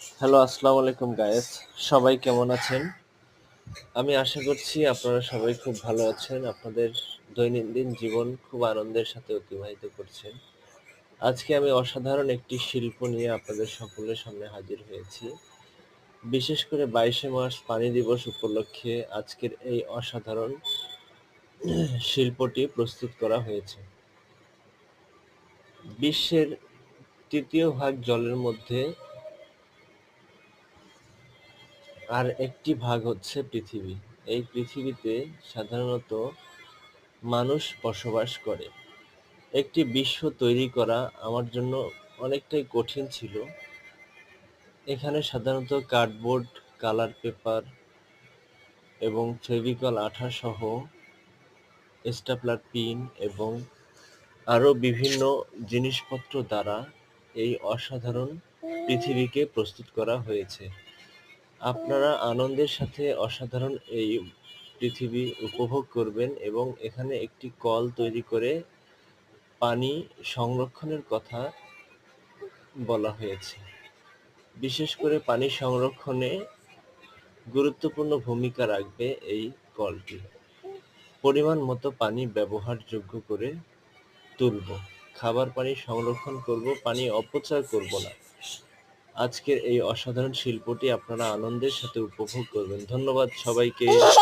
Hello, আসসালামু আলাইকুম guys. সবাই কেমন আছেন? আমি আশা করছি আপনারা সবাই খুব ভালো আছেন। আপনাদের দৈনন্দিন জীবন খুব আনন্দের সাথে অতিবাহিত করছেন। আজকে আমি অসাধারণ একটি শিল্প নিয়ে আপনাদের সকলের সামনে হাজির হয়েছি। বিশেষ করে ২২শে মার্চ পানি দিবস উপলক্ষে আজকের এই অসাধারণ শিল্পটি প্রস্তুত করা হয়েছে। বিশ্বের ৩য় ভাগ জলের মধ্যে আর একটি ভাগ হচ্ছে পৃথিবী। এই পৃথিবীতে সাধারণত মানুষ বসবাস করে। একটি বিশ্ব তৈরি করা আমার জন্য অনেকটাই কঠিন ছিল। এখানে সাধারণত কার্ডবোর্ড, কালার পেপার এবং ফেভিকল আঠাসহ স্টেপলার পিন এবং আরও বিভিন্ন জিনিসপত্র দ্বারা এই অসাধারণ পৃথিবীকে প্রস্তুত করা হয়েছে। আপনারা আনন্দের সাথে অসাধারণ এই পৃথিবী উপভোগ করবেন এবং এখানে একটি কল তৈরি করে পানি সংরক্ষণের কথা বলা হয়েছে। বিশেষ করে পানি সংরক্ষণে গুরুত্বপূর্ণ ভূমিকা রাখবে এই কলটি। পরিমাণ মতো পানি ব্যবহারযোগ্য করে তুলব। খাবার পানি সংরক্ষণ করব, পানি অপচয় করব না। আজকের এই অসাধারণ শিল্পটি আপনারা আনন্দের সাথে উপভোগ করবেন। ধন্যবাদ সবাইকে।